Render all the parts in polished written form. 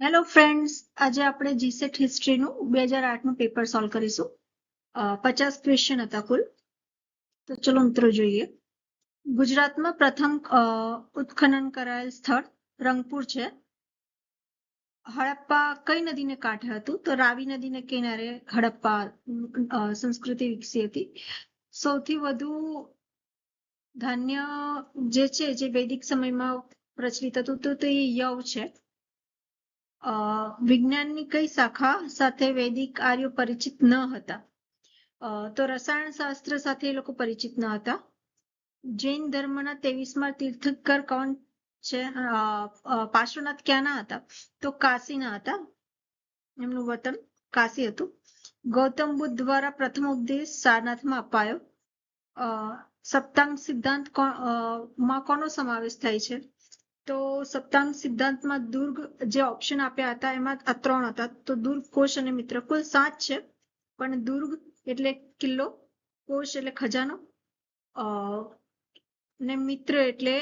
Hello friends, આજે આપણે GSET હિસ્ટ્રીનું 2008નું paper solve કરીશું. 50 ક્વેશ્ચન હતા કુલ. તો ચલો મિત્રો જોઈએ. ગુજરાતમાં પ્રથમ ઉત્ખનન કરાયેલ સ્થળ રંગપુર છે. હડપ્પા કઈ નદીને કાંઠે હતું? તો રાવી નદીને કિનારે હડપ્પા સંસ્કૃતિ વિકસી હતી. સૌથી વધુ ધાન્ય જે છે જે વૈદિક સમયમાં પ્રચલિત હતું તો તે યવ છે. વિજ્ઞાનની કઈ શાખા સાથે વૈદિક આર્યો પરિચિત ન હતા? તો રસાયણશાસ્ત્ર સાથે એ લોકો પરિચિત ન હતા. જૈન ધર્મના 23મા તીર્થંકર કોણ છે? પાર્શ્વનાથ ક્યાંના હતા? તો કાશીના હતા. એમનું વતન કાશી હતું. ગૌતમ બુદ્ધ દ્વારા પ્રથમ ઉપદેશ સારનાથમાં અપાયો. સપ્તાંગ સિદ્ધાંત માં કોનો સમાવેશ થાય છે? તો સપ્તાંગ સિદ્ધાંતમાં દુર્ગ જે ઓપ્શન આપ્યા હતા એમાં આ 3 હતા. તો દુર્ગ, કોશ અને મિત્ર. કુલ 7 છે, પણ દુર્ગ એટલે કિલ્લો, કોશ એટલે ખજાનો, ને મિત્ર એટલે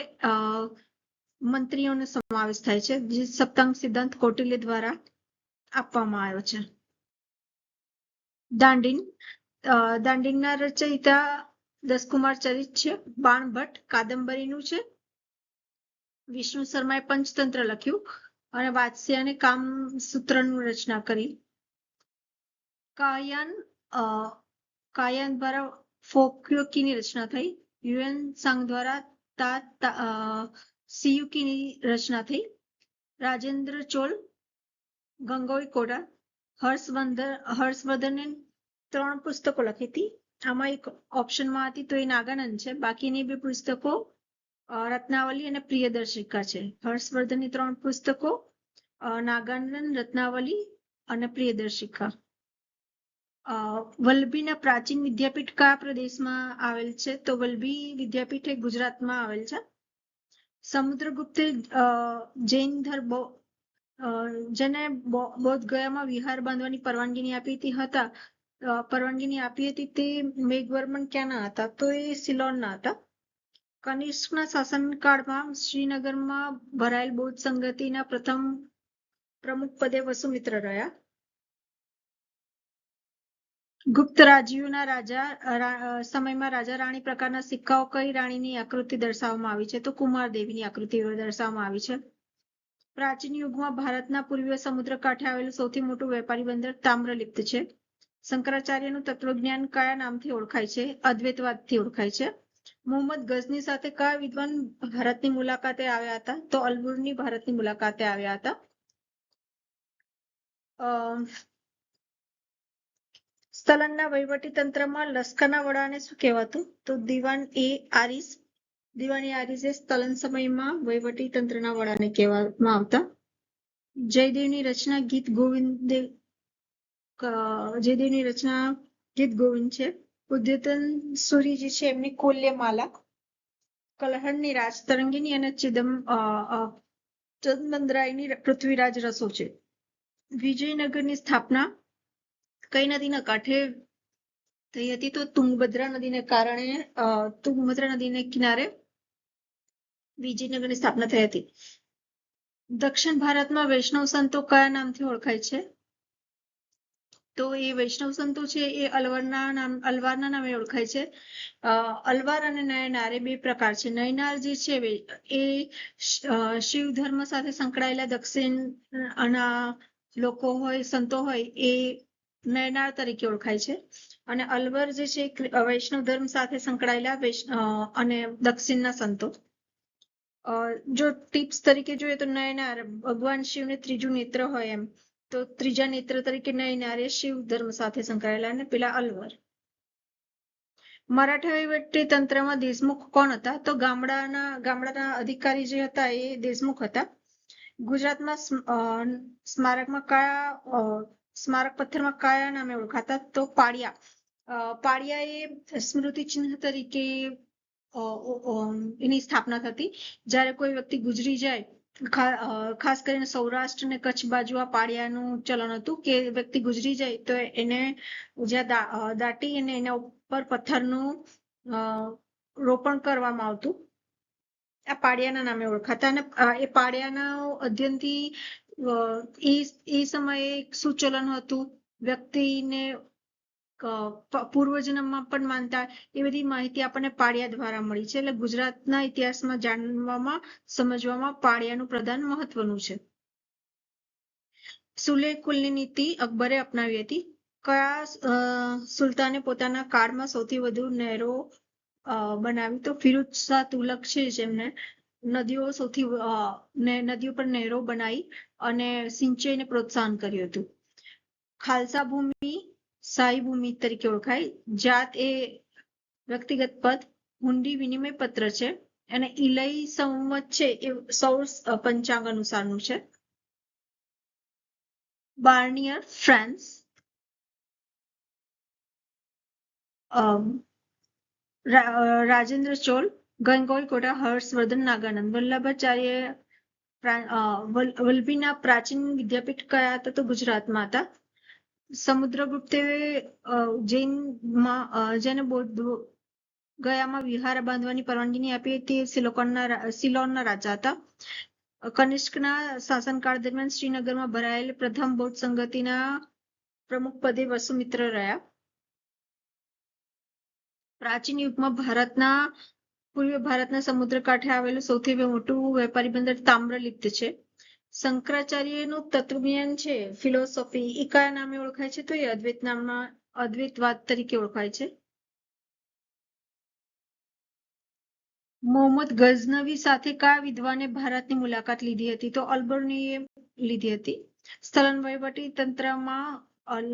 મંત્રીઓનો સમાવેશ થાય છે, જે સપ્તાંગ સિદ્ધાંત કૌટિલ્ય દ્વારા આપવામાં આવ્યો છે. દાંડીના રચયિતા દસકુમાર ચરિત છે. બાણભટ્ટ કાદંબરીનું છે. વિષ્ણુ શર્માએ પંચતંત્ર લખ્યું અને વાત્સ્યાયને કામસૂત્રનું રચના કરી. કાયાન દ્વારા ફોક્યોકીની રચના થઈ. યુએન સાંગ દ્વારા સિયુકીની રચના થઈ. રાજેન્દ્ર ચોલ, ગંગોઈ કોડા, હર્ષવર્ધને 3 પુસ્તકો લખી હતી. આમાં એક ઓપ્શનમાં હતી તો એ નાગાનંદ છે. બાકીની 2 પુસ્તકો રત્નાવલી અને પ્રિયદર્શિકા છે. હર્ષવર્ધનની 3 પુસ્તકો નાગાનંદ, રત્નાવલી અને પ્રિયદર્શિકા. વલ્લભીના પ્રાચીન વિદ્યાપીઠ કયા પ્રદેશમાં આવેલ છે? તો વલ્લભી વિદ્યાપીઠ એ ગુજરાતમાં આવેલ છે. સમુદ્રગુપ્તે જૈન ધર્મ જેને બોધગયામાં વિહાર બાંધવાની પરવાનગી આપી હતી તે મેઘવર્મન ક્યાંના હતા? તો એ સિલોનના હતા. કનિષ્કના શાસનકાળમાં શ્રીનગરમાં ભરાયેલ બૌદ્ધ સંગતિના પ્રથમ પ્રમુખ પદે વસુમિત્ર રહ્યા. ગુપ્ત રાજ્યોના સમયમાં રાજા રાણી પ્રકારના સિક્કાઓ કઈ રાણીની આકૃતિ દર્શાવવામાં આવી છે? તો કુમારદેવીની આકૃતિ દર્શાવવામાં આવી છે. પ્રાચીન યુગમાં ભારતના પૂર્વીય સમુદ્ર કાંઠે આવેલું સૌથી મોટું વેપારી બંદર તામ્રલિપ્ત છે. શંકરાચાર્યનું તત્વજ્ઞાન કયા નામથી ઓળખાય છે? અદ્વૈતવાદથી ઓળખાય છે. મોહમ્મદ ગઝની સાથે કયા વિદ્વાન ભારતની મુલાકાતે આવ્યા હતા? તો અલબુરની ભારતની મુલાકાતે આવ્યા હતા. સ્થલનના વહીવટી તંત્રમાં લશ્કરના વડાને શું કહેવાતું? તો દિવાન એ આરિસ. દિવાન એ આરિસ એ સ્થલન સમયમાં વહીવટી તંત્રના વડાને કહેવામાં આવતા. જયદેવની રચના ગીત ગોવિંદ છે. ઉદ્યોતન સૂરી જે છે એમની કુલ્યમાલા. કલહણની રાજતરંગીની અને ચંદનરાયની પૃથ્વીરાજ રસો છે. વિજયનગરની સ્થાપના કઈ નદીના કાંઠે થઈ હતી? તો તુંગભદ્રા નદીને કિનારે વિજયનગરની સ્થાપના થઈ હતી. દક્ષિણ ભારતમાં વૈષ્ણવ સંતો કયા નામથી ઓળખાય છે? તો એ વૈષ્ણવ સંતો છે એ અલવારના નામે ઓળખાય છે. અલવાર અને નયનાર એ 2 પ્રકાર છે. નયનાર જે છે એ શિવ ધર્મ સાથે સંકળાયેલા દક્ષિણના લોકો હોય, સંતો હોય, એ નયનાર તરીકે ઓળખાય છે. અને અલવર જે છે વૈષ્ણવ ધર્મ સાથે સંકળાયેલા અને દક્ષિણના સંતો. જો ટિપ્સ તરીકે જોઈએ તો નયનાર ભગવાન શિવને 3જું નેત્ર હોય એમ, તો 3જા નેત્ર તરીકે નયનાર એ શિવ ધર્મ સાથે સંકળાયેલા અને પેલા અલવર. મરાઠા વહીવટી તંત્રમાં દેશમુખ કોણ હતા? તો ગામડાના અધિકારી જે હતા એ દેશમુખ હતા. ગુજરાતમાં સ્મારક પથ્થરમાં કયા નામે ઓળખાતા? તો પાળિયા. પાળિયા એ સ્મૃતિ ચિહ્ન તરીકે એની સ્થાપના થતી. જ્યારે કોઈ વ્યક્તિ ગુજરી જાય, ખાસ કરીને સૌરાષ્ટ્ર અને કચ્છ બાજુ આ પાળિયાનું ચલણ હતું કે વ્યક્તિ ગુજરી જાય તો એને જ્યાં દાટી અને એના ઉપર પથ્થરનું રોપણ કરવામાં આવતું. આ પાળિયાના નામે ઓળખાતા. અને એ પાળિયાના અધ્યયનથી એ સમયે એક શું ચલણ હતું, વ્યક્તિને પૂર્વજન્મમાં પણ માનતા, એ બધી માહિતી આપણને પાળિયા દ્વારા મળી છે. એટલે ગુજરાતના ઇતિહાસમાં જાણવામાં સમજવામાં પાળિયાનું પ્રદાન મહત્વનું છે. સુલે કુલની નીતિ અકબરે અપનાવી હતી. કયા સુલતાને પોતાના કાળમાં સૌથી વધુ નહેરો બનાવી? તો ફિરોઝ શાહ તુગલક છે, જેમને નદીઓ પર નહેરો બનાવી અને સિંચાઈને પ્રોત્સાહન કર્યું હતું. ખાલસા ભૂમિ શાહી ભૂમિ તરીકે ઓળખાય. જાત એ વ્યક્તિગત પદ. હુંડી વિનિમય પત્ર છે અને ઇલઈ સંવત છે એ સૌર પંચાંગ અનુસારનું છે. બાર્નિયર ફ્રાન્સ. રાજેન્દ્ર ચોલ, ગંગોઈ કોટા, હર્ષવર્ધન, નાગાનંદ. વલ્લભાચાર્ય વલ્લભીના પ્રાચીન વિદ્યાપીઠ કયા હતા? તો ગુજરાતમાં હતા. સમુદ્રગુપ્તે જેને બૌદ્ધ ગયામાં વિહાર બાંધવાની પરવાનગી આપી તે સિલોનના રાજા હતા. કનિષ્કના શાસનકાળ દરમિયાન શ્રીનગરમાં ભરાયેલ પ્રથમ બૌદ્ધ સંગતિના પ્રમુખ પદે વસુમિત્ર રહ્યા. પ્રાચીન યુગમાં પૂર્વ ભારતના સમુદ્ર કાંઠે આવેલું સૌથી મોટું વેપારી બંદર તામ્રલિપ્ત છે. શંકરાચાર્યનું તત્વજ્ઞાન છે, ફિલોસોફી, એ કયા નામે ઓળખાય છે? તો એ અદ્વૈતવાદ તરીકે ઓળખાય છે. મોહમ્મદ ગઝનવી સાથે કયા વિદ્વાને ભારતની મુલાકાત લીધી હતી? તો અલ્બર્નીએ લીધી હતી. સ્થલન વહીવટી તંત્રમાં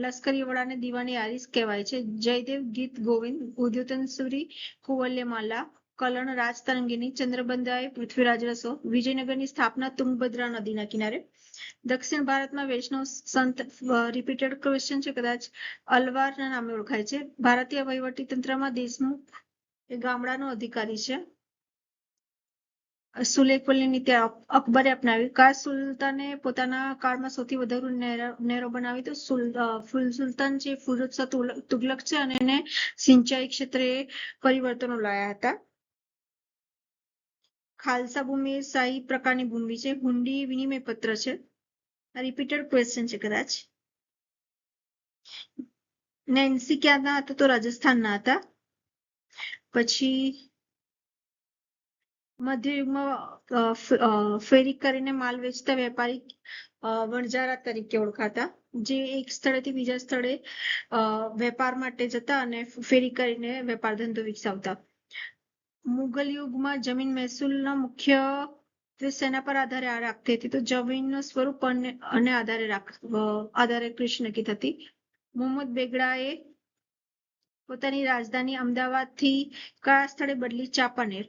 લશ્કરી વડાને દીવાની આરિસ કહેવાય છે. જયદેવ ગીત ગોવિંદ, ઉદ્યોતન સુરી, કુવલ્યમાલા, કલણ રાજતરંગિણી, ચંદ્રબંધાએ પૃથ્વીરાજ રસો. વિજયનગરની સ્થાપના તુંગભદ્રા નદીના કિનારે. દક્ષિણ ભારતમાં વૈષ્ણવ સંત, રિપીટેડ ક્વેશ્ચન છે કદાચ, અલવારના નામે ઓળખાય છે. ભારતીય વહીવટી તંત્રમાં દેશમુખ એ ગામડાનો અધિકારી છે. સુલેકુલની નીતિ અકબરે અપનાવી. કયા સુલતાને પોતાના કાળમાં સૌથી વધુ નહેરો બનાવી? તો સુલતાન છે ફિરોઝ શાહ તુગલક છે અને એને સિંચાઈ ક્ષેત્રે પરિવર્તનો લાયા હતા. ખાલસા ભૂમિ એ શાહી પ્રકારની ભૂમિ છે. હુંડી વિનિમય પત્ર છે. રિપીટેડ ક્વેશ્ચન છે કદાચ. નેન્સી ક્યાંના હતા? તો રાજસ્થાનના હતા. પછી મધ્યયુગમાં ફેરી કરીને માલ વેચતા વેપારી વણજારા તરીકે ઓળખાતા, જે એક સ્થળેથી બીજા સ્થળે વેપાર માટે જતા અને ફેરી કરીને વેપાર ધંધો વિકસાવતા. મુગલ યુગમાં જમીન મહેસૂલનો મુખ્ય શેના પર આધારે રાખતી હતી? તો જમીનનું સ્વરૂપ અને આધારે કૃષિ નક્કી થતી. મોહમ્મદ બેગડાએ પોતાની રાજધાની અમદાવાદથી કયા સ્થળે બદલી? ચાંપાનેર.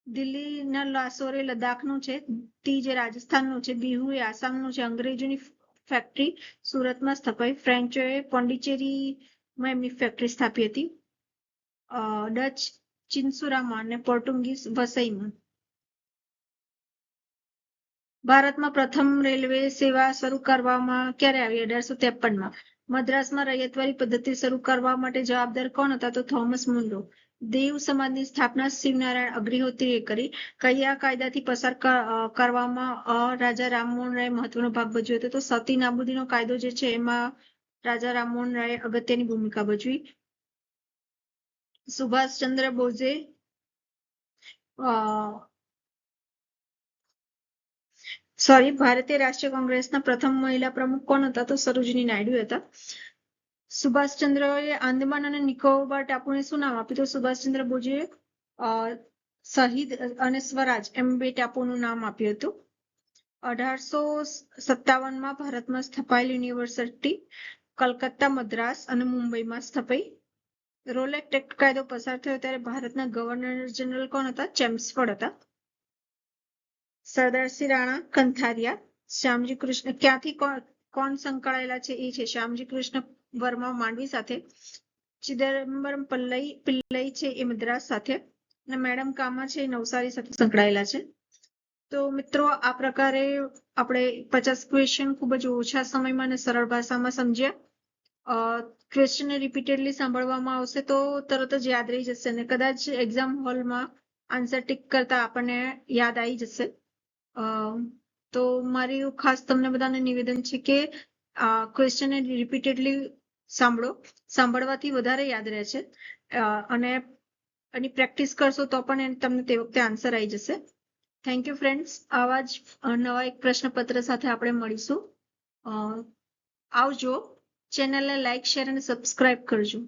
દિલ્હીના લાસોર એ લદ્દાખનું છે. તી જે રાજસ્થાનનું છે. બિહુ એ આસામનું છે. અંગ્રેજોની ફેક્ટરી સુરતમાં સ્થપાઈ. ફ્રેન્ચોએ પોંડિચેરીમાં એમની ફેક્ટરી સ્થાપી હતી. ડચ ચિનસુરામાં અને પોર્ટુગીઝ વસઈમાં. ભારતમાં પ્રથમ રેલવે સેવા શરૂ કરવામાં ક્યારે આવી? 1853માં. મદ્રાસમાં રૈયતવારી પદ્ધતિ શરૂ કરવા માટે જવાબદાર કોણ હતા? તો થોમસ મુનરો. દેવ સમાજની સ્થાપના શિવનારાયણ અગ્નિહોત્રીએ કરી. કયા કાયદાથી પસાર કરવામાં રાજા રામમોહન રાય મહત્વનો ભાગ ભજવ્યો હતો? તો સતી નાબૂદીનો કાયદો જે છે એમાં રાજા રામમોહન રાય અગત્યની ભૂમિકા ભજવી. સુભાષચંદ્ર બોઝે ભારતીય રાષ્ટ્રીય કોંગ્રેસના પ્રથમ મહિલા પ્રમુખ કોણ હતા? તો સરોજિની નાયડુ હતા. સુભાષચંદ્રએ આંદામાન અને નિકોબાર ટાપુને શું નામ આપ્યું? તો સુભાષચંદ્ર બોઝે શહીદ અને સ્વરાજ એમ બે ટાપુનું નામ આપ્યું હતું. 1857માં ભારતમાં સ્થપાયેલ યુનિવર્સિટી કલકત્તા, મદ્રાસ અને મુંબઈમાં સ્થપાઈ. રોલેક્ટ એક્ટ કાયદો પસાર થયો ત્યારે ભારતના ગવર્નર જનરલ કોણ હતા? ચેમ્સફોર્ડ હતા. સરદારસિંહ રાણા કંથારિયા. શ્યામજી કૃષ્ણ ક્યાંથી કોણ સંકળાયેલા છે? એ છે શ્યામજી કૃષ્ણ વર્મા માંડવી સાથે. ચિદમ્બરમ પિલ્લઈ છે એ મદ્રાસ સાથે અને મેડમ કામા છે એ નવસારી સાથે સંકળાયેલા છે. તો મિત્રો આ પ્રકારે આપણે 50 ક્વેશ્ચન ખૂબ જ ઓછા સમયમાં અને સરળ ભાષામાં સમજ્યા. ક્વેશ્ચનને રિપીટેડલી સાંભળવામાં આવશે તો તરત જ યાદ રહી જશે અને કદાચ એક્ઝામ હોલમાં આન્સર ટીક કરતા આપણને યાદ આવી જશે. તો મારી ખાસ તમને બધાને નિવેદન છે કે આ ક્વેશ્ચનને રિપીટેડલી સાંભળવાથી વધારે યાદ રહે છે અને એની પ્રેક્ટિસ કરશો તો પણ તમને તે વખતે આન્સર આવી જશે. Thank you friends. આવા જ નવા એક પ્રશ્નપત્ર સાથે આપણે મળીશું. આવજો. ચેનલને લાઈક, શેર અને સબસ્ક્રાઇબ કરજો.